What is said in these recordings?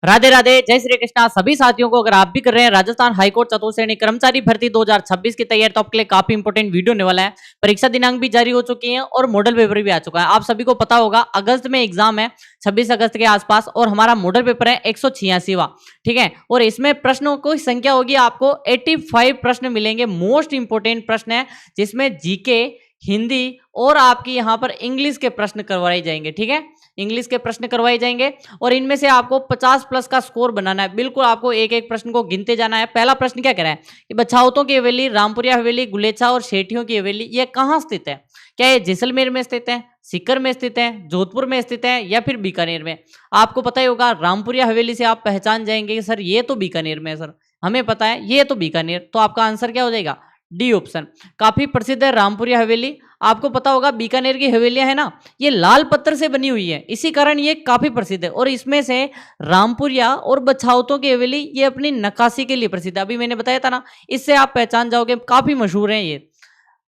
राधे राधे, जय श्री कृष्णा सभी साथियों को। अगर आप भी कर रहे हैं राजस्थान हाईकोर्ट चतुर्थ श्रेणी कर्मचारी भर्ती 2026 की तैयारी, तो आपके लिए काफी इंपोर्टेंट वीडियो होने वाला है। परीक्षा दिनांक भी जारी हो चुकी है और मॉडल पेपर भी आ चुका है। आप सभी को पता होगा अगस्त में एग्जाम है, 26 अगस्त के आसपास, और हमारा मॉडल पेपर है 186वां। ठीक है, और इसमें प्रश्नों की संख्या होगी आपको 85 प्रश्न मिलेंगे। मोस्ट इंपोर्टेंट प्रश्न है जिसमें जीके, हिंदी और आपकी यहाँ पर इंग्लिश के प्रश्न करवाए जाएंगे। ठीक है, इंग्लिश के प्रश्न करवाए जाएंगे और इनमें से आपको 50 प्लस का स्कोर बनाना है। बिल्कुल आपको एक एक प्रश्न को गिनते जाना है। पहला प्रश्न क्या कह रहा है कि बछाउतों की हवेली, रामपुरिया हवेली, गुलेचा और सेठियों की हवेली ये कहाँ स्थित है? क्या ये जैसलमेर में स्थित है, सीकर में स्थित है, जोधपुर में स्थित है या फिर बीकानेर में? आपको पता ही होगा, रामपुरिया हवेली से आप पहचान जाएंगे कि सर ये तो बीकानेर में है, सर हमें पता है ये तो बीकानेर। तो आपका आंसर क्या हो जाएगा? D option. काफी प्रसिद्ध है रामपुरिया हवेली। आपको पता होगा बीकानेर की हवेलियां है ना, ये लाल पत्थर से बनी हुई है, इसी कारण ये काफी प्रसिद्ध है। और इसमें से रामपुरिया और बछाउतों की हवेली ये अपनी नक्काशी के लिए प्रसिद्ध है। अभी मैंने बताया था ना, इससे आप पहचान जाओगे, काफी मशहूर है ये।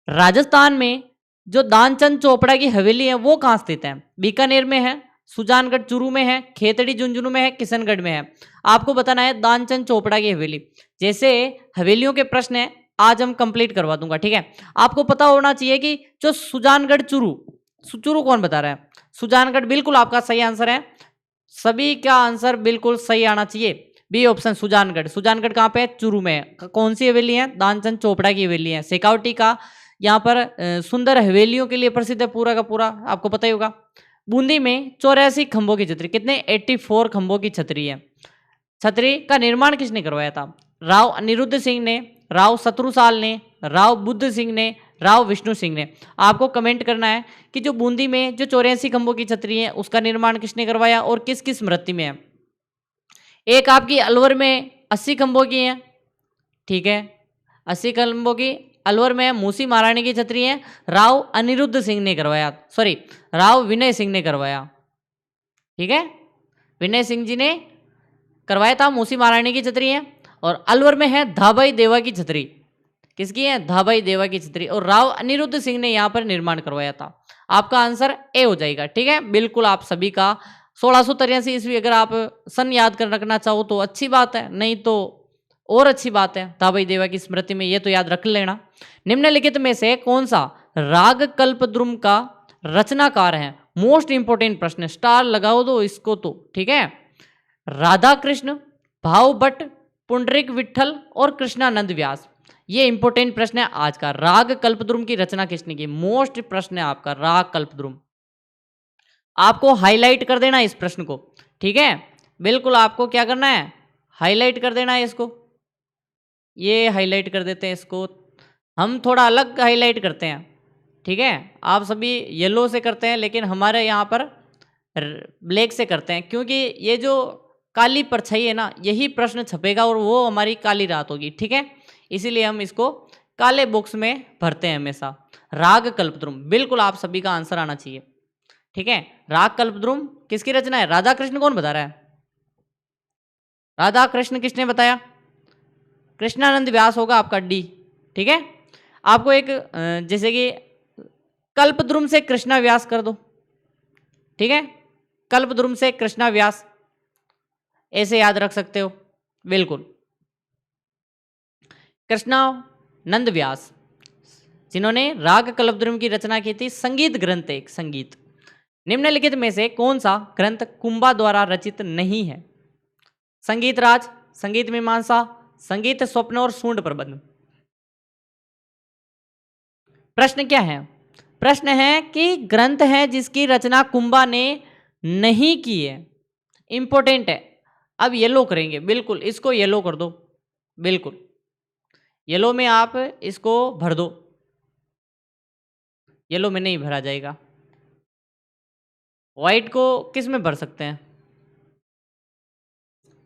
राजस्थान में जो दानचंद चोपड़ा की हवेली है वो कहाँ स्थित है? बीकानेर में है, सुजानगढ़ चूरू में है, खेतड़ी झुंझुनू में है, किशनगढ़ में है। आपको बताना है दानचंद चोपड़ा की हवेली। जैसे हवेलियों के प्रश्न है आज हम कंप्लीट करवा दूंगा। ठीक है, आपको पता होना चाहिए कि जो सुजानगढ़ चूरू, चूरू कौन बता रहा है? सुजानगढ़, बिल्कुल आपका सही आंसर है। सभी का आंसर बिल्कुल सही आना चाहिए, बी ऑप्शन सुजानगढ़। सुजानगढ़ कहाँ पे है? चूरू में है। कौन सी हवेली है? दानचंद चोपड़ा की हवेली है। शेखावटी का यहाँ पर सुंदर हवेलियों के लिए प्रसिद्ध है पूरा का पूरा, आपको पता ही होगा। बूंदी में 84 खंभों की छतरी, कितने? 84 खंभों की छतरी है। छतरी का निर्माण किसने करवाया था? राव अनिरुद्ध सिंह ने, राव शत्रुसाल ने, राव बुद्ध सिंह ने, राव विष्णु सिंह ने। आपको कमेंट करना है कि जो बूंदी में जो 84 खंभों की छतरी है उसका निर्माण किसने करवाया और किस किस स्मृति में है। एक आपकी अलवर में 80 खंभों की है। ठीक है, 80 खंभों की अलवर में मूसी महारानी की छतरी है, राव अनिरुद्ध सिंह ने करवाया, सॉरी राव विनय सिंह ने करवाया। ठीक है, विनय सिंह जी ने करवाया था, मूसी महारानी की छतरी है। और अलवर में है धाबाई देवा की छतरी, किसकी है? धाबाई देवा की छतरी। और राव अनिरुद्ध सिंह ने यहाँ पर निर्माण करवाया था। आपका आंसर ए हो जाएगा। ठीक है, बिल्कुल आप सभी का 1683 ईस्वी, अगर आप सन याद कर रखना चाहो तो अच्छी बात है, नहीं तो और अच्छी बात है। धाबाई देवा की स्मृति में ये तो याद रख लेना। निम्नलिखित में से कौन सा राग कल्पद्रुम का रचनाकार है? मोस्ट इंपोर्टेंट प्रश्न, स्टार लगाओ दो इसको तो। ठीक है, राधा कृष्ण, भाव भट्ट, पुंडरीक विठल और कृष्णानंद व्यास। ये इंपोर्टेंट प्रश्न है आज का। राग कल्पद्रुम की रचना किसने की? मोस्ट प्रश्न है आपका राग कल्पद्रुम। आपको हाईलाइट कर देना इस प्रश्न को। ठीक है, बिल्कुल आपको क्या करना है? हाईलाइट कर देना है इसको। ये हाईलाइट कर देते हैं इसको, हम थोड़ा अलग हाईलाइट करते हैं। ठीक है, आप सभी येलो से करते हैं लेकिन हमारे यहाँ पर ब्लैक से करते हैं, क्योंकि ये जो काली परछाई है ना, यही प्रश्न छपेगा और वो हमारी काली रात होगी। ठीक है, इसीलिए हम इसको काले बॉक्स में भरते हैं हमेशा। राग कल्पद्रुम, बिल्कुल आप सभी का आंसर आना चाहिए। ठीक है, राग कल्पद्रुम किसकी रचना है? राधा कृष्ण कौन बता रहा है? राधा कृष्ण किसने बताया? कृष्णानंद व्यास होगा आपका डी। ठीक है, आपको एक जैसे कि कल्पद्रुम से कृष्णा व्यास कर दो। ठीक है, कल्पद्रुम से कृष्णा व्यास, ऐसे याद रख सकते हो। बिल्कुल, कृष्णानंद व्यास जिन्होंने राग कल्पद्रुम की रचना की थी, संगीत ग्रंथ, एक संगीत। निम्नलिखित में से कौन सा ग्रंथ कुंभा द्वारा रचित नहीं है? संगीत राज, संगीत मीमांसा, संगीत स्वप्न और सूंड प्रबंध। प्रश्न क्या है? प्रश्न है कि ग्रंथ है जिसकी रचना कुंभा ने नहीं की है। इंपॉर्टेंट है। अब येलो करेंगे, बिल्कुल इसको येलो कर दो, बिल्कुल येलो में आप इसको भर दो। येलो में नहीं भरा जाएगा। व्हाइट को किस में भर सकते हैं?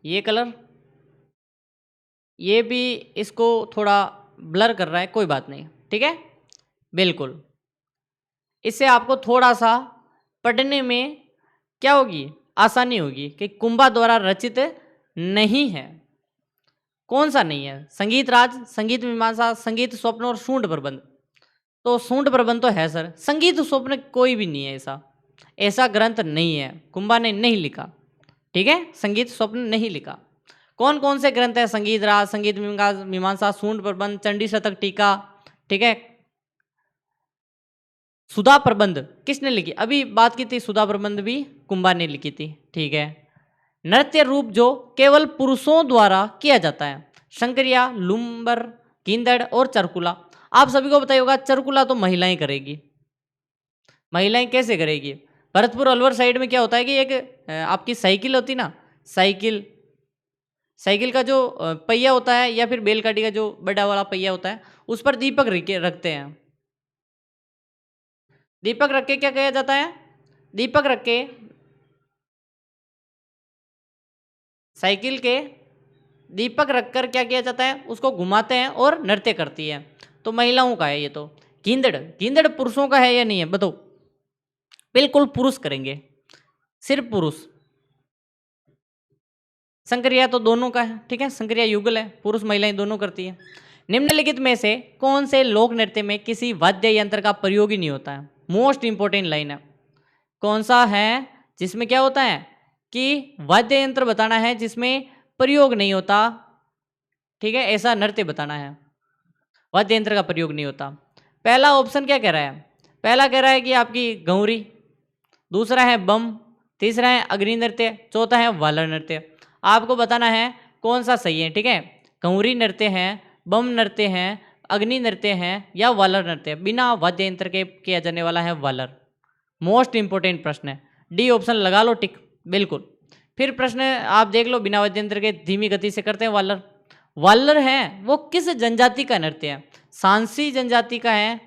ये कलर, ये भी इसको थोड़ा ब्लर कर रहा है, कोई बात नहीं। ठीक है, बिल्कुल इससे आपको थोड़ा सा पढ़ने में क्या होगी? आसानी होगी कि कुंभा द्वारा रचित नहीं है। कौन सा नहीं है? संगीत राज, संगीत मीमांसा, संगीत स्वप्न और सूंड प्रबंध। तो सूंड प्रबंध तो है सर, संगीत स्वप्न कोई भी नहीं है। ऐसा ग्रंथ नहीं है, कुंभा ने नहीं लिखा। ठीक है, संगीत स्वप्न नहीं लिखा। कौन कौन से ग्रंथ है? संगीत राज, संगीत मीमांसा, सूंड प्रबंध, चंडी शतक टीका, ठीक है, सुधा प्रबंध किसने लिखी? अभी बात की थी, सुधा प्रबंध भी कुंभा ने लिखी थी, ठीक है। नृत्य रूप जो केवल पुरुषों द्वारा किया जाता है, शंकरिया, लुम्बर, कींदड़ और चरकुला। आप सभी को बताइए होगा, चरकुला तो महिलाएं करेगी। महिलाएं कैसे करेगी? भरतपुर अलवर साइड में क्या होता है कि एक आपकी साइकिल होती ना, साइकिल, साइकिल का जो पहिया होता है या फिर बैलगाड़ी का जो बड़ा वाला पहिया होता है, उस पर दीपक रखते हैं। दीपक रख के क्या किया जाता है? दीपक रख के साइकिल के दीपक रखकर क्या किया जाता है? उसको घुमाते हैं और नृत्य करती है। तो महिलाओं का है ये। तो कींदड़, कींदड़ पुरुषों का है या नहीं है? बताओ। बिल्कुल पुरुष करेंगे, सिर्फ पुरुष। संक्रिया तो दोनों का है, ठीक है, संक्रिया युगल है, पुरुष महिलाएं दोनों करती है। निम्नलिखित में से कौन से लोक नृत्य में किसी वाद्य यंत्र का प्रयोग ही नहीं होता है? मोस्ट इंपॉर्टेंट लाइन है। कौन सा है जिसमें क्या होता है कि वाद्य यंत्र बताना है जिसमें प्रयोग नहीं होता, ठीक है, ऐसा नृत्य बताना है, वाद्य यंत्र का प्रयोग नहीं होता। पहला ऑप्शन क्या कह रहा है? पहला कह रहा है कि आपकी गौरी, दूसरा है बम, तीसरा है अग्नि नृत्य, चौथा है वालर नृत्य। आपको बताना है कौन सा सही है, ठीक है। गौरी नृत्य है, बम नृत्य है, अग्नि नृत्य है या वालर नृत्य। बिना वाद्य यंत्र के किया जाने वाला है वालर। मोस्ट इंपोर्टेंट प्रश्न है, डी ऑप्शन लगा लो टिक, बिल्कुल। फिर प्रश्न आप देख लो, बिना वाद्य यंत्र के धीमी गति से करते हैं वालर। वालर है वो किस जनजाति का नृत्य है? सांसी जनजाति का है,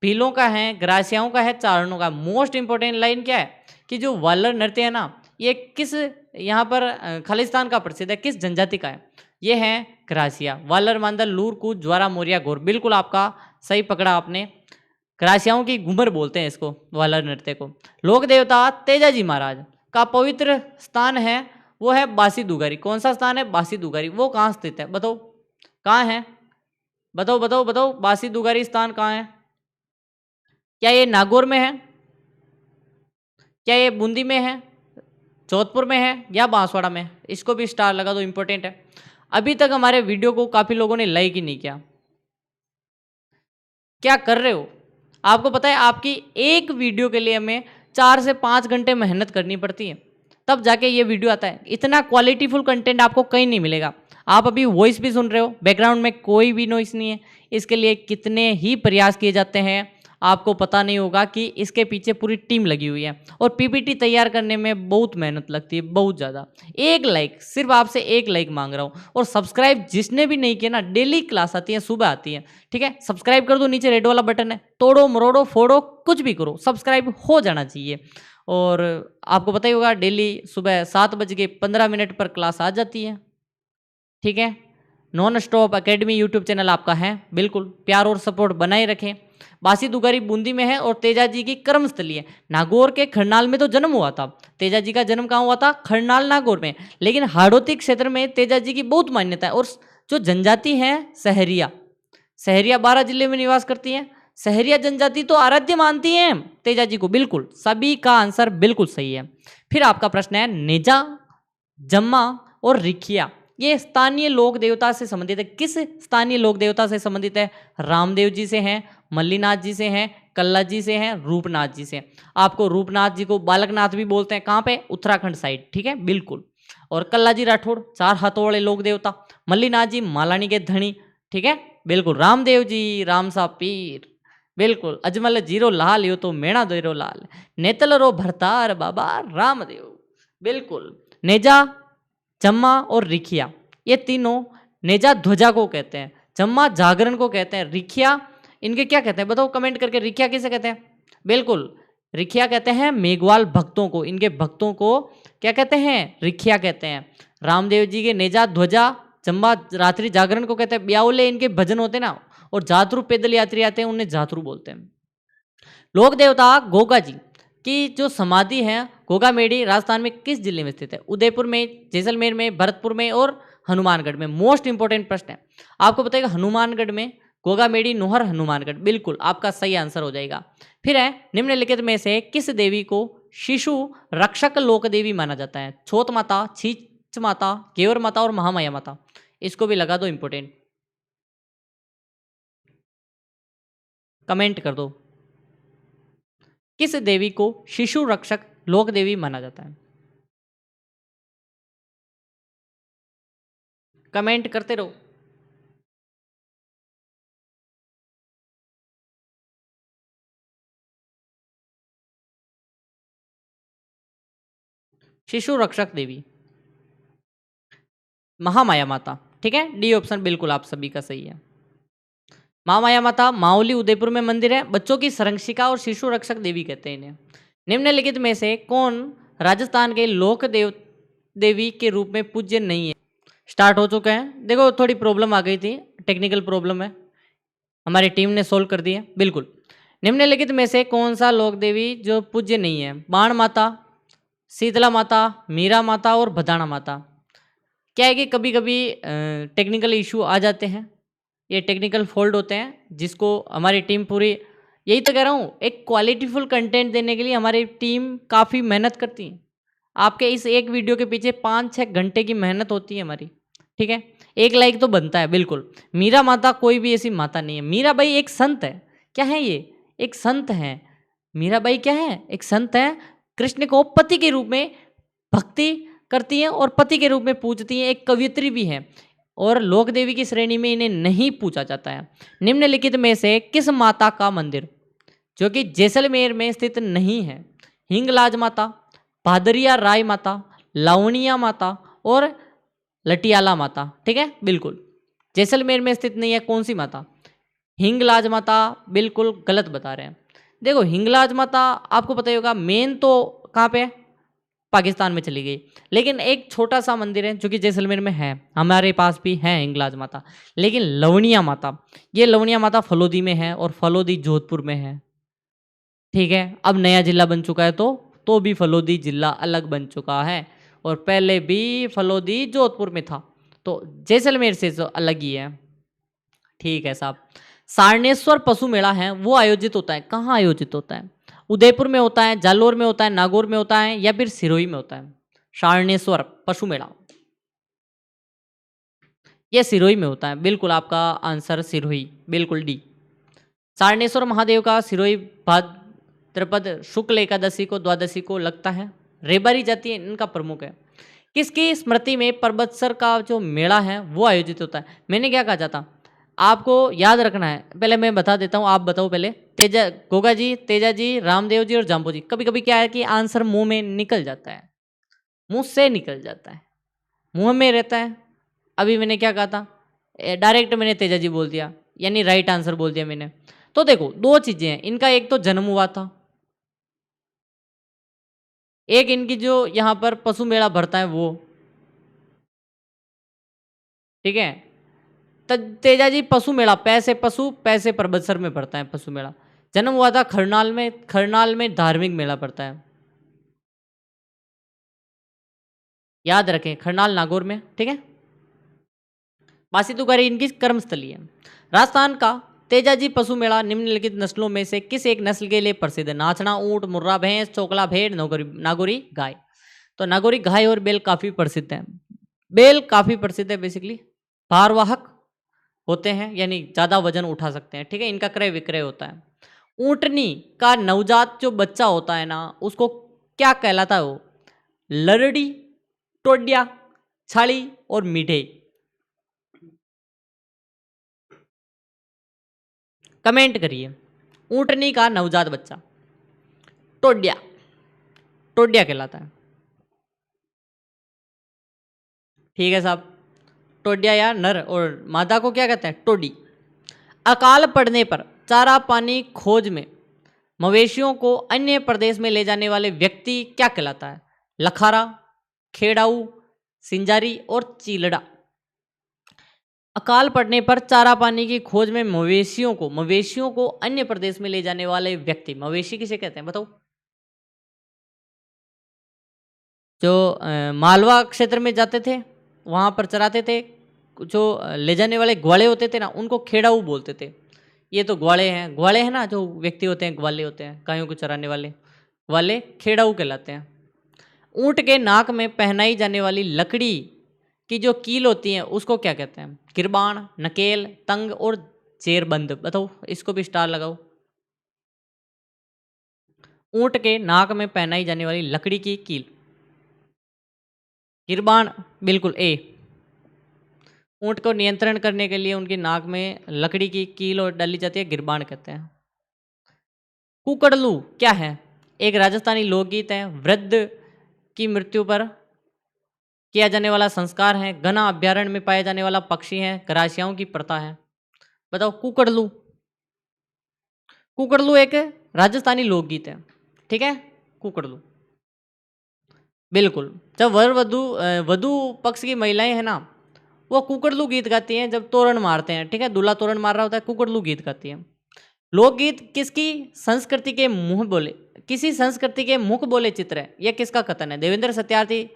भीलों का है, ग्रासियाओं का है, चारणों का। मोस्ट इंपोर्टेंट लाइन क्या है कि जो वालर नृत्य है ना, ये किस यहाँ पर खालिस्तान का प्रसिद्ध है, किस जनजाति का है? ये है ग्रासिया। वालर, मांदल, लूर, कूच, ज्वारा, मोरिया, घोर। बिल्कुल आपका सही पकड़ा आपने। ग्रासियाओं की घूमर बोलते हैं इसको, वालर नृत्य को। लोक देवता तेजाजी महाराज का पवित्र स्थान है, वो है बासी दुगारी। कौन सा स्थान है? बासी दुगारी। वो कहाँ स्थित है? बताओ कहाँ है? बताओ बताओ बताओ, बासी दुगारी स्थान कहाँ है? क्या ये नागौर में है? क्या ये बूंदी में है, जोधपुर में है या बांसवाड़ा में? इसको भी स्टार लगा दो, इंपॉर्टेंट है। अभी तक हमारे वीडियो को काफी लोगों ने लाइक ही नहीं किया, क्या कर रहे हो? आपको पता है आपकी एक वीडियो के लिए हमें 4 से 5 घंटे मेहनत करनी पड़ती है, तब जाके ये वीडियो आता है। इतना क्वालिटीफुल कंटेंट आपको कहीं नहीं मिलेगा। आप अभी वॉइस भी सुन रहे हो, बैकग्राउंड में कोई भी नॉइस नहीं है। इसके लिए कितने ही प्रयास किए जाते हैं, आपको पता नहीं होगा कि इसके पीछे पूरी टीम लगी हुई है। और पीपीटी तैयार करने में बहुत मेहनत लगती है, बहुत ज़्यादा। एक लाइक, सिर्फ आपसे एक लाइक मांग रहा हूँ। और सब्सक्राइब जिसने भी नहीं किया ना, डेली क्लास आती है, सुबह आती है, ठीक है, सब्सक्राइब कर दो। नीचे रेड वाला बटन है, तोड़ो मरोड़ो फोड़ो कुछ भी करो, सब्सक्राइब हो जाना चाहिए। और आपको पता ही होगा डेली सुबह 7:15 पर क्लास आ जाती है, ठीक है। Non stop academy YouTube channel आपका है, बिल्कुल प्यार और सपोर्ट बनाए रखें। बासी दुगारी बूंदी में है और तेजाजी की कर्मस्थली है। नागौर के खरनाल में तो जन्म हुआ था। तेजाजी का जन्म कहाँ हुआ था? खरनाल, नागौर में। लेकिन हाड़ौती क्षेत्र में तेजाजी की बहुत मान्यता है। और जो जनजाति है सहरिया, सहरिया 12 जिले में निवास करती है। सहरिया जनजाति तो आराध्य मानती है तेजाजी को, बिल्कुल। सभी का आंसर बिल्कुल सही है। फिर आपका प्रश्न है नेजा, जम्मा और रिखिया, ये स्थानीय लोक देवता से संबंधित है। किस स्थानीय लोक देवता से संबंधित है? रामदेव जी से हैं, मल्लीनाथ जी से हैं, कल्ला जी से हैं, रूपनाथ जी से। आपको रूपनाथ जी को बालकनाथ भी बोलते हैं, कहाँ पे? उत्तराखंड साइड, ठीक है, बिल्कुल। और कल्ला जी राठौड़ 4 हाथों वाले लोक देवता। मल्लीनाथ जी मालानी के धनी, ठीक है, बिल्कुल। रामदेव जी राम सा पीर, बिल्कुल। अजमल जीरो लाल यो तो मेणा देरो लाल, नेतल रो भरतार बाबा रामदेव, बिल्कुल। नेजा, जम्मा और रिखिया, ये तीनों नेजा ध्वजा को कहते हैं, जम्मा जागरण को कहते हैं, रिखिया इनके क्या कहते हैं? बताओ कमेंट करके, रिखिया किसे कहते हैं? बिल्कुल, रिखिया कहते हैं मेघवाल भक्तों को। इनके भक्तों को क्या कहते हैं? रिखिया कहते हैं। रामदेव जी के नेजा ध्वजा, जम्मा रात्रि जागरण को कहते हैं। ब्याउले इनके भजन होते हैं ना, और जातरू पैदल यात्री आते हैं, उन्हें जातरू बोलते हैं। लोक देवता गोगा जी की जो समाधि है, गोगा मेड़ी राजस्थान में किस जिले में स्थित है? उदयपुर में, जैसलमेर में, भरतपुर में और हनुमानगढ़ में। मोस्ट इंपोर्टेंट प्रश्न है, आपको बताएगा हनुमानगढ़ में, गोगा मेड़ी, नोहर, हनुमानगढ़, बिल्कुल आपका सही आंसर हो जाएगा। फिर है निम्नलिखित में से किस देवी को शिशु रक्षक लोक देवी माना जाता है? छोत माता, छीच माता, केवर माता और महामाया माता। इसको भी लगा दो इंपोर्टेंट, कमेंट कर दो। किस देवी को शिशु रक्षक लोक देवी माना जाता है? कमेंट करते रहो। शिशु रक्षक देवी महामाया माता, ठीक है, डी ऑप्शन बिल्कुल आप सभी का सही है। महामाया माता माओली उदयपुर में मंदिर है, बच्चों की संरक्षिका और शिशु रक्षक देवी कहते हैं इन्हें। निम्नलिखित में से कौन राजस्थान के लोक देवी के रूप में पूज्य नहीं है? स्टार्ट हो चुका है। देखो थोड़ी प्रॉब्लम आ गई थी, टेक्निकल प्रॉब्लम है, हमारी टीम ने सोल्व कर दी है। बिल्कुल, निम्नलिखित में से कौन सा लोक देवी जो पूज्य नहीं है? बाण माता, शीतला माता, मीरा माता और भदाना माता। क्या है कि कभी कभी टेक्निकल इशू आ जाते हैं, ये टेक्निकल फॉल्ट होते हैं, जिसको हमारी टीम पूरी, यही तो कह रहा हूँ, एक क्वालिटीफुल कंटेंट देने के लिए हमारी टीम काफ़ी मेहनत करती है। आपके इस एक वीडियो के पीछे 5-6 घंटे की मेहनत होती है हमारी, ठीक है। एक लाइक तो बनता है बिल्कुल। मीरा माता कोई भी ऐसी माता नहीं है। मीरा बाई एक संत है। क्या है ये? एक संत है। मीरा बाई क्या है? एक संत है। कृष्ण को पति के रूप में भक्ति करती हैं और पति के रूप में पूजती हैं। एक कवियत्री भी है और लोक देवी की श्रेणी में इन्हें नहीं पूछा जाता है। निम्नलिखित में से किस माता का मंदिर जो कि जैसलमेर में स्थित नहीं है? हिंगलाज माता, भादरिया राय माता, लावणिया माता और लटियाला माता, ठीक है। बिल्कुल जैसलमेर में स्थित नहीं है। कौन सी माता? हिंगलाज माता। बिल्कुल गलत बता रहे हैं। देखो हिंगलाज माता आपको पता ही होगा, मेन तो कहाँ पे है? पाकिस्तान में चली गई, लेकिन एक छोटा सा मंदिर है जो कि जैसलमेर में है, हमारे पास भी है हिंगलाज माता। लेकिन लवणिया माता, ये लवणिया माता फलोदी में है और फलोदी जोधपुर में है, ठीक है। अब नया जिला बन चुका है तो भी फलोदी जिला अलग बन चुका है और पहले भी फलोदी जोधपुर में था, तो जैसलमेर से तो अलग ही है, ठीक है साहब। सारनेश्वर पशु मेला है वो आयोजित होता है, कहाँ आयोजित होता है? उदयपुर में होता है, जालोर में होता है, नागौर में होता है या फिर सिरोही में होता है? सारनेश्वर पशु मेला ये सिरोही में होता है। बिल्कुल आपका आंसर सिरोही, बिल्कुल डी। सारनेश्वर महादेव का सिरोही भाद्रपद शुक्ल एकादशी को द्वादशी को लगता है। रेबारी जाति इनका प्रमुख है। किसकी स्मृति में परबतसर का जो मेला है वो आयोजित होता है? मैंने क्या कहा जाता, आपको याद रखना है। पहले मैं बता देता हूँ, आप बताओ पहले। तेजा, गोगा जी, तेजा जी, रामदेव जी और जाम्बू जी। कभी कभी क्या है कि आंसर मुंह में निकल जाता है, मुंह से निकल जाता है, मुंह में रहता है। अभी मैंने क्या कहा था? डायरेक्ट मैंने तेजा जी बोल दिया, यानी राइट आंसर बोल दिया मैंने। तो देखो दो चीजें हैं, इनका एक तो जन्म हुआ था, एक इनकी जो यहाँ पर पशु मेला भरता है वो, ठीक है। तेजा जी पशु मेला पैसे पशु पैसे परबतसर में पड़ता है पशु मेला। जन्म हुआ था खरनाल में, खरनाल में धार्मिक मेला पड़ता है, याद रखें, खरनाल नागौर में, ठीक है। बासी तुकारी इनकी कर्मस्थली है। राजस्थान का तेजाजी पशु मेला निम्नलिखित नस्लों में से किस एक नस्ल के लिए प्रसिद्ध है? नाचना ऊंट, मुर्रा भैंस, चोकला भेड़, नागौरी गाय। तो नागौरी गाय और बैल काफी प्रसिद्ध है। बैल काफी प्रसिद्ध है, बेसिकली भारवाहक होते हैं, यानी ज्यादा वजन उठा सकते हैं, ठीक है। इनका क्रय विक्रय होता है। ऊंटनी का नवजात जो बच्चा होता है ना, उसको क्या कहलाता है? वो लरड़ी, टोडिया, छाली और मीठे। कमेंट करिए। ऊंटनी का नवजात बच्चा टोडिया, टोडिया कहलाता है, ठीक है साहब। टोडिया या नर, और मादा को क्या कहते हैं? टोडी। अकाल पड़ने पर चारा पानी खोज में मवेशियों को अन्य प्रदेश में ले जाने वाले व्यक्ति क्या कहलाता है? लखारा, खेड़ाऊ, सिंजारी और चीलड़ा। अकाल पड़ने पर चारा पानी की खोज में मवेशियों को अन्य प्रदेश में ले जाने वाले व्यक्ति, मवेशी किसे कहते हैं बताओ? जो मालवा क्षेत्र में जाते थे वहाँ पर चराते थे, जो ले जाने वाले ग्वाले होते थे ना, उनको खेड़ाऊ बोलते थे। ये तो ग्वाले हैं ना, जो व्यक्ति होते हैं ग्वाले होते हैं, गायों को चराने वाले, वाले खेड़ाऊ कहलाते हैं। ऊंट के नाक में पहनाई जाने वाली लकड़ी की जो कील होती है उसको क्या कहते हैं? किरबाण, नकेल, तंग और जेरबंद। बताओ, इसको भी स्टार लगाओ। ऊंट के नाक में पहनाई जाने वाली लकड़ी की कील, किरबाण, बिल्कुल ए। ऊंट को नियंत्रण करने के लिए उनकी नाक में लकड़ी की कील और डाली जाती है, गिरबाण कहते हैं। कुकड़लू क्या है? एक राजस्थानी लोकगीत है, वृद्ध की मृत्यु पर किया जाने वाला संस्कार है, घना अभ्यारण्य में पाया जाने वाला पक्षी है, गरासियाओं की प्रथा है। बताओ कुकड़लू। कुकड़लू एक राजस्थानी लोकगीत है, ठीक है, कुकड़लू, बिल्कुल। जब वर वधु वधु पक्ष की महिलाएं हैं ना, वो कुकड़लू गीत गाती हैं जब तोरण मारते हैं, ठीक है, दूल्हा तोरण मार रहा होता है, कुकड़लू गीत गाती हैं। लोकगीत किसकी संस्कृति के मुंह बोले, किसी संस्कृति के मुख बोले चित्र है, यह किसका कथन है? देवेंद्र सत्यार्थी,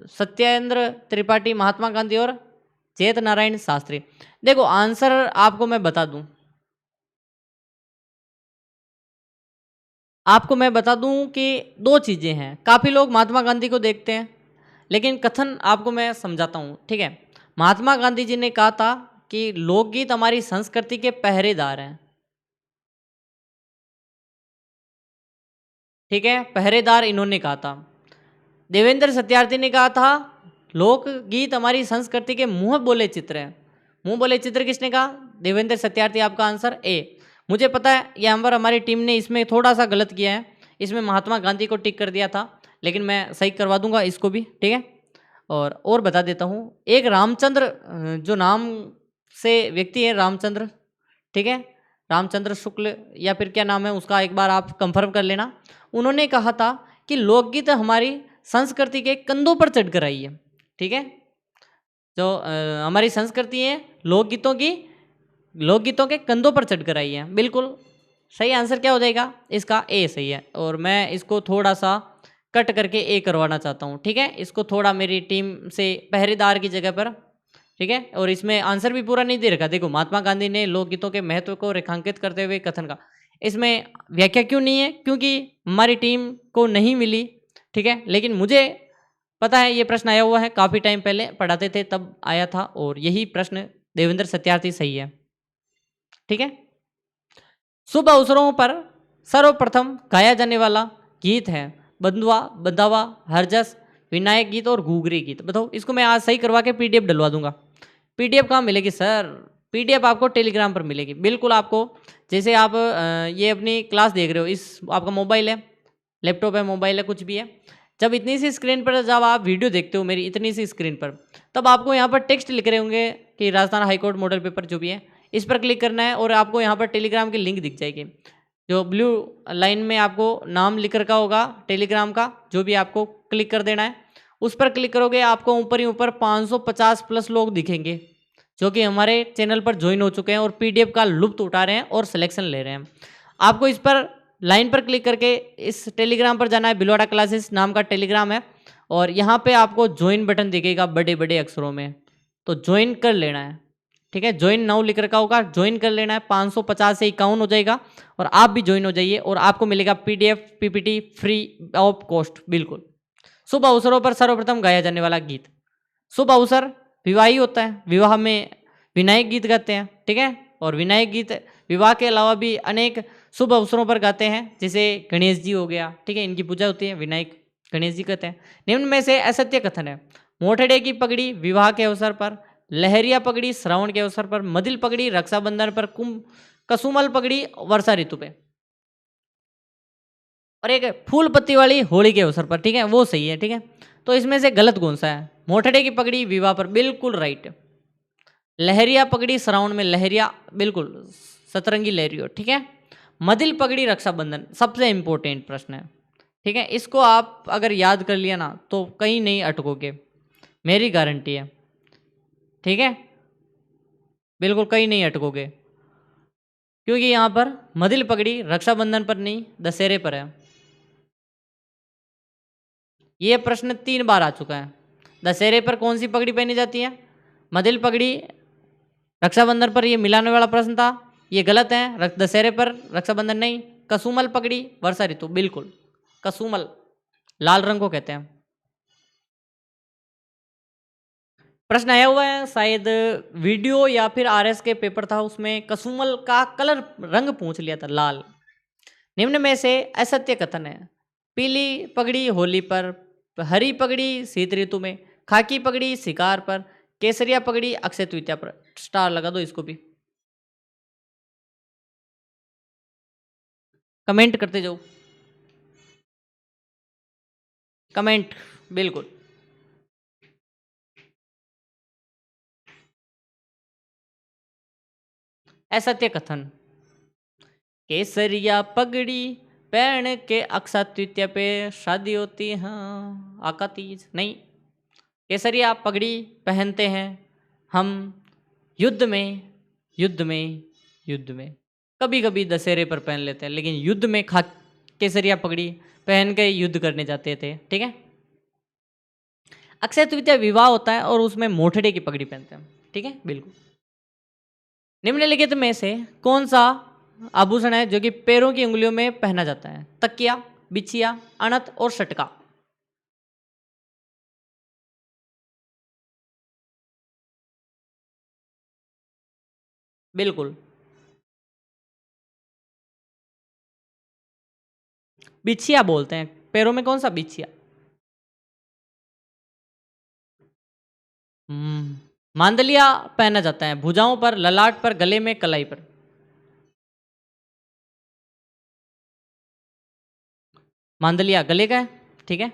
सत्येंद्र त्रिपाठी, महात्मा गांधी और चेत नारायण शास्त्री। देखो आंसर आपको मैं बता दूं, कि दो चीजें हैं। काफी लोग महात्मा गांधी को देखते हैं, लेकिन कथन आपको मैं समझाता हूं, ठीक है। महात्मा गांधी जी ने कहा था कि लोकगीत हमारी संस्कृति के पहरेदार हैं, ठीक है, पहरेदार इन्होंने कहा था। देवेंद्र सत्यार्थी ने कहा था लोकगीत हमारी संस्कृति के मुंह बोले चित्र हैं। मुंह बोले चित्र किसने कहा? देवेंद्र सत्यार्थी। आपका आंसर ए। मुझे पता है यहाँ पर हमारी टीम ने इसमें थोड़ा सा गलत किया है, इसमें महात्मा गांधी को टिक कर दिया था, लेकिन मैं सही करवा दूंगा इसको भी, ठीक है। और बता देता हूँ, एक रामचंद्र जो नाम से व्यक्ति है, रामचंद्र, ठीक है, रामचंद्र शुक्ल या फिर क्या नाम है उसका, एक बार आप कंफर्म कर लेना। उन्होंने कहा था कि लोकगीत हमारी संस्कृति के कंधों पर चढ़कर आई है, ठीक है। जो हमारी संस्कृति है लोकगीतों के कंधों पर चढ़कर आई है, बिल्कुल सही आंसर क्या हो जाएगा इसका? ए सही है। और मैं इसको थोड़ा सा कट करके ए करवाना चाहता हूँ, ठीक है, इसको थोड़ा मेरी टीम से पहरेदार की जगह पर, ठीक है। और इसमें आंसर भी पूरा नहीं दे रखा। देखो महात्मा गांधी ने लोकगीतों के महत्व को रेखांकित करते हुए कथन का, इसमें व्याख्या क्यों नहीं है? क्योंकि हमारी टीम को नहीं मिली, ठीक है। लेकिन मुझे पता है ये प्रश्न आया हुआ है, काफ़ी टाइम पहले पढ़ाते थे तब आया था, और यही प्रश्न देवेंद्र सत्यार्थी सही है, ठीक है। शुभ अवसरों पर सर्वप्रथम गाया जाने वाला गीत है बंधुआ, बंधावा, हरजस, विनायक गीत और घूघरी गीत। बताओ, इसको मैं आज सही करवा के पीडीएफ डलवा दूंगा। पीडीएफ कहाँ मिलेगी सर? पीडीएफ आपको टेलीग्राम पर मिलेगी, बिल्कुल आपको। जैसे आप ये अपनी क्लास देख रहे हो, इस आपका मोबाइल है, लैपटॉप है, मोबाइल है, कुछ भी है, जब इतनी सी स्क्रीन पर जब आप वीडियो देखते हो मेरी इतनी सी स्क्रीन पर, तब आपको यहाँ पर टेक्स्ट लिख रहे होंगे कि राजस्थान हाईकोर्ट मॉडल पेपर जो भी है, इस पर क्लिक करना है और आपको यहाँ पर टेलीग्राम की लिंक दिख जाएगी। जो ब्लू लाइन में आपको नाम लिख रखा होगा टेलीग्राम का, जो भी आपको क्लिक कर देना है, उस पर क्लिक करोगे आपको ऊपर ही ऊपर 550 प्लस लोग दिखेंगे जो कि हमारे चैनल पर ज्वाइन हो चुके हैं और पीडीएफ का लुत्फ उठा रहे हैं और सिलेक्शन ले रहे हैं। आपको इस पर लाइन पर क्लिक करके इस टेलीग्राम पर जाना है, भिलवाड़ा क्लासेस नाम का टेलीग्राम है, और यहाँ पे आपको ज्वाइन बटन दिखेगा बड़े बड़े अक्षरों में, तो ज्वाइन कर लेना है, ठीक है। ज्वाइन नाउ लिख रखा होगा, ज्वाइन कर लेना है। 550 से 51 हो जाएगा और आप भी ज्वाइन हो जाइए और आपको मिलेगा PDF PPT free of cost, बिल्कुल। शुभ अवसरों पर सर्वप्रथम गाया जाने वाला गीत, शुभ अवसर विवाही होता है, विवाह में विनायक गीत गाते हैं, ठीक है। और विनायक गीत विवाह के अलावा भी अनेक शुभ अवसरों पर गाते हैं, जैसे गणेश जी हो गया, ठीक है, इनकी पूजा होती है, विनायक गणेश जी कहते हैं। निम्न में से असत्य कथन है। मोठड़े की पगड़ी विवाह के अवसर पर, लहरिया पगड़ी श्रावण के अवसर पर, मदिल पगड़ी रक्षाबंधन पर, कसुमल पगड़ी वर्षा ऋतु पे, और एक फूल पत्ती वाली होली के अवसर पर, ठीक है, वो सही है, ठीक है। तो इसमें से गलत कौन सा है? मोठड़े की पगड़ी विवाह पर, बिल्कुल राइट। लहरिया पगड़ी श्रावण में, लहरिया बिल्कुल सतरंगी लहरियो, ठीक है। मदिल पगड़ी रक्षाबंधन सबसे इंपॉर्टेंट प्रश्न है, ठीक है। इसको आप अगर याद कर लिया ना तो कहीं नहीं अटकोगे, मेरी गारंटी है, ठीक है, बिल्कुल कहीं नहीं अटकोगे, क्योंकि यहाँ पर मदिल पगड़ी रक्षाबंधन पर नहीं, दशहरे पर है। ये प्रश्न 3 बार आ चुका है। दशहरे पर कौन सी पगड़ी पहनी जाती है? मदिल पगड़ी। रक्षाबंधन पर ये मिलाने वाला प्रश्न था, ये गलत है। दशहरे पर रक्षाबंधन नहीं, कसुमल पगड़ी वर्षा ऋतु, बिल्कुल कसुमल लाल रंग को कहते हैं। प्रश्न आया हुआ है, शायद वीडियो या फिर आरएस के पेपर था, उसमें कसुमल का कलर रंग पूछ लिया था, लाल। निम्न में से असत्य कथन है। पीली पगड़ी होली पर, हरी पगड़ी शीत ऋतु में, खाकी पगड़ी शिकार पर, केसरिया पगड़ी अक्षय तृतीया पर। स्टार लगा दो इसको भी, कमेंट करते जाओ, कमेंट, बिल्कुल। असत्य कथन, केसरिया पगड़ी पहन के अक्षय तृतीया पे शादी होती है, हाँ आका तीज नहीं। केसरिया पगड़ी पहनते हैं हम युद्ध में, युद्ध में, युद्ध में, कभी कभी दशहरे पर पहन लेते हैं, लेकिन युद्ध में केसरिया पगड़ी पहन के युद्ध करने जाते थे, ठीक है। अक्षय तृतीया विवाह होता है और उसमें मोठड़े की पगड़ी पहनते हैं, ठीक है, बिल्कुल। निम्नलिखित में से कौन सा आभूषण है जो कि पैरों की उंगलियों में पहना जाता है? तकिया, बिछिया, अणत और शटका। बिल्कुल, बिछिया बोलते हैं पैरों में, कौन सा बिछिया? मांदलिया पहना जाता है भुजाओं पर, ललाट पर, गले में, कलाई पर। मांदलिया गले का है, ठीक है,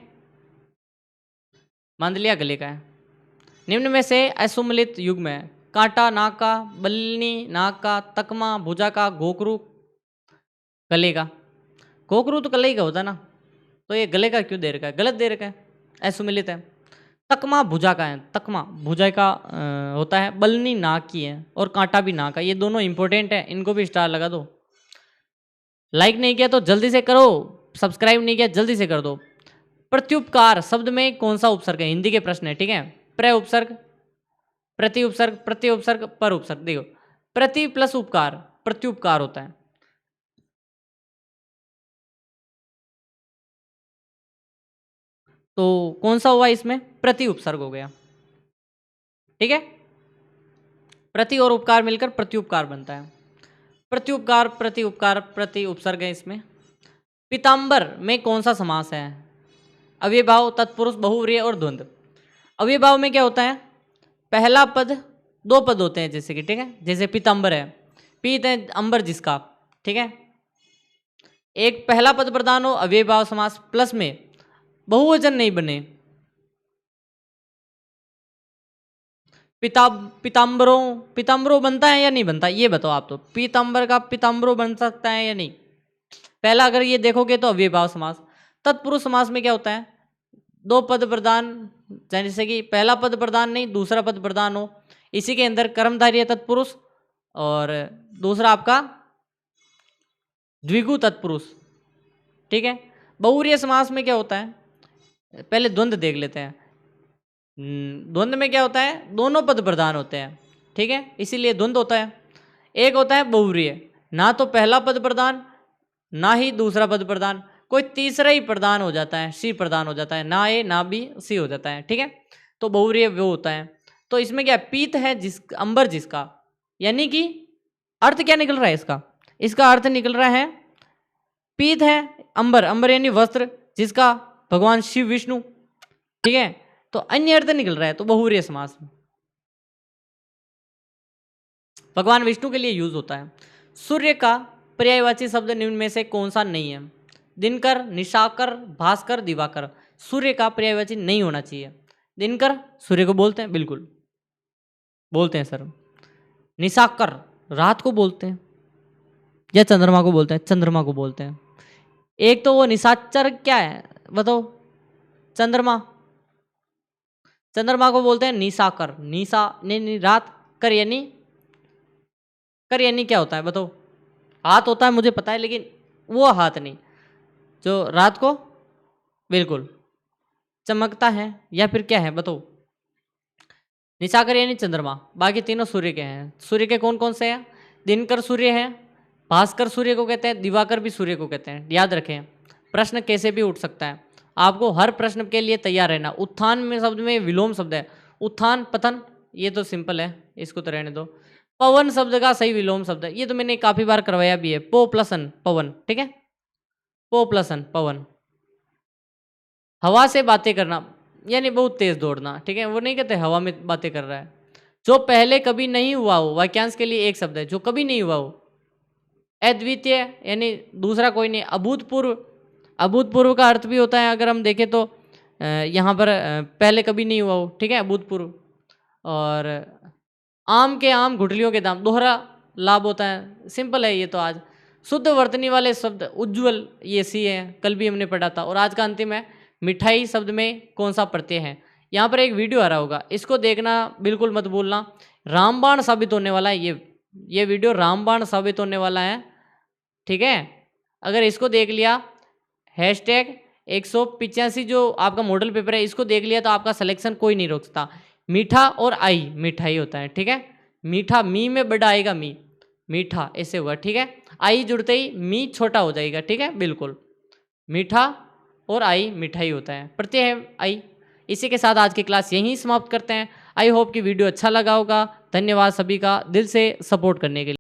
मांदलिया गले का है। निम्न में से असुमलित युग्म है। कांटा नाक का, बल्ली नाक का, तकमा भुजा का, गोकरू गले का। गोकरू तो कलाई का होता है ना, तो ये गले का क्यों दे रखा है? गलत दे रखा है, असुमिलित है। तकमा भुजा का है, तकमा भुजा का होता है। बलनी नाक की है और कांटा भी नाक का, ये दोनों इंपॉर्टेंट है, इनको भी स्टार लगा दो। लाइक नहीं किया तो जल्दी से करो, सब्सक्राइब नहीं किया जल्दी से कर दो। प्रत्युपकार शब्द में कौन सा उपसर्ग है? हिंदी के प्रश्न है, ठीक है। प्र उपसर्ग, प्रति उपसर्ग, प्रति उपसर्ग, पर उपसर्ग। देखो, प्रति प्लस उपकार प्रत्युपकार होता है। तो कौन सा हुआ इसमें? प्रति उपसर्ग हो गया, ठीक है। प्रति और उपकार मिलकर प्रत्युपकार बनता है। प्रत्युपकार, प्रति उपकार, प्रति उपसर्ग है इसमें। पीताम्बर में कौन सा समास है? अव्ययभाव, तत्पुरुष, बहुव्रीहि और द्वंद्व। अव्ययभाव में क्या होता है? पहला पद, दो पद होते हैं जैसे कि, ठीक है, जैसे पीताम्बर है, पीत है अंबर जिसका, ठीक है। एक पहला पद प्रधान हो, अव्ययभाव समास, प्लस में बहुवचन नहीं बने। पीताम्बरों, पीताम्बरों बनता है या नहीं बनता, ये बताओ आप। तो पीताम्बर का पीताम्बरों बन सकता है या नहीं? पहला अगर ये देखोगे तो अव्ययभाव समास। तत्पुरुष समास में क्या होता है? दो पद प्रधान, जैसे कि पहला पद प्रधान नहीं, दूसरा पद प्रधान हो, इसी के अंदर कर्मधारय तत्पुरुष और दूसरा आपका द्विगु तत्पुरुष, ठीक है। बहुव्रीहि समास में क्या होता है? पहले द्वंद्व देख लेते हैं। द्वंद्व में क्या होता है? दोनों पद प्रधान होते हैं, ठीक है, इसीलिए द्वंद्व होता है। एक होता है बहुव्रीहि, ना तो पहला पद प्रधान ना ही दूसरा पद प्रधान, कोई तीसरा ही प्रधान हो जाता है, सी प्रधान हो जाता है, ना ए ना बी सी हो जाता है, ठीक है। तो बहुव्रीहि वो होता है। तो इसमें क्या, पीत है जिस अंबर जिसका, यानी कि अर्थ क्या निकल रहा है इसका? इसका अर्थ निकल रहा है पीत है अंबर, अंबर यानी वस्त्र जिसका भगवान शिव विष्णु, ठीक है। तो अन्य अर्थ निकल रहा है, तो बहुव्रीहि समास भगवान विष्णु के लिए यूज होता है। सूर्य का पर्यायवाची शब्द निम्न में से कौन सा नहीं है? दिनकर, निशाकर, भास्कर, दिवाकर। सूर्य का पर्यायवाची नहीं होना चाहिए। दिनकर सूर्य को बोलते हैं, बिल्कुल बोलते हैं सर। निशाकर रात को बोलते हैं या चंद्रमा को बोलते हैं? चंद्रमा को बोलते हैं। एक तो वो निशाचर क्या है बताओ? चंद्रमा, चंद्रमा को बोलते हैं निशाकर। निशा नहीं, रात, कर यानी क्या होता है बताओ? हाथ होता है मुझे पता है, लेकिन वो हाथ नहीं जो रात को बिल्कुल चमकता है, या फिर क्या है बताओ? निशाकर यानी चंद्रमा। बाकी तीनों सूर्य के हैं। सूर्य के कौन कौन से हैं? दिनकर सूर्य है, भास्कर सूर्य को कहते हैं, दिवाकर भी सूर्य को कहते हैं। याद रखें, प्रश्न कैसे भी उठ सकता है, आपको हर प्रश्न के लिए तैयार रहना। उत्थान में शब्द में विलोम शब्द है, उत्थान पतन, ये तो सिंपल है, इसको तो रहने दो। पवन शब्द का सही विलोम शब्द है, ये तो मैंने काफी बार करवाया भी है, पो प्लस अन पवन, ठीक है, पो प्लस अन पवन। हवा से बातें करना यानी बहुत तेज दौड़ना, ठीक है, वो नहीं कहते हवा में बातें कर रहा है। जो पहले कभी नहीं हुआ हो, वाक्यांश के लिए एक शब्द है, जो कभी नहीं हुआ हो। अद्वितीय यानी दूसरा कोई नहीं। अभूतपूर्व, अभूतपूर्व का अर्थ भी होता है अगर हम देखें तो यहाँ पर पहले कभी नहीं हुआ हो, ठीक है, अभूतपूर्व। और आम के आम गुठलियों के दाम, दोहरा लाभ होता है, सिंपल है ये तो। आज शुद्ध वर्तनी वाले शब्द उज्ज्वल, ये सी है, कल भी हमने पढ़ा था। और आज का अंतिम है, मिठाई शब्द में कौन सा प्रत्यय है। यहाँ पर एक वीडियो आ रहा होगा, इसको देखना बिल्कुल मत भूलना, रामबाण साबित होने वाला है ये वीडियो रामबाण साबित होने वाला है, ठीक है। अगर इसको देख लिया, हैशटैग 185 जो आपका मॉडल पेपर है, इसको देख लिया तो आपका सिलेक्शन कोई नहीं रोक सकता। मीठा और आई मिठाई होता है, ठीक है। मीठा मी में बड़ा आएगा, मी मीठा ऐसे हुआ, ठीक है। आई जुड़ते ही मी छोटा हो जाएगा, ठीक है, बिल्कुल। मीठा और आई मिठाई होता है, प्रत्यय है आई। इसी के साथ आज की क्लास यहीं समाप्त करते हैं। आई होप कि वीडियो अच्छा लगा होगा। धन्यवाद सभी का दिल से सपोर्ट करने के लिए।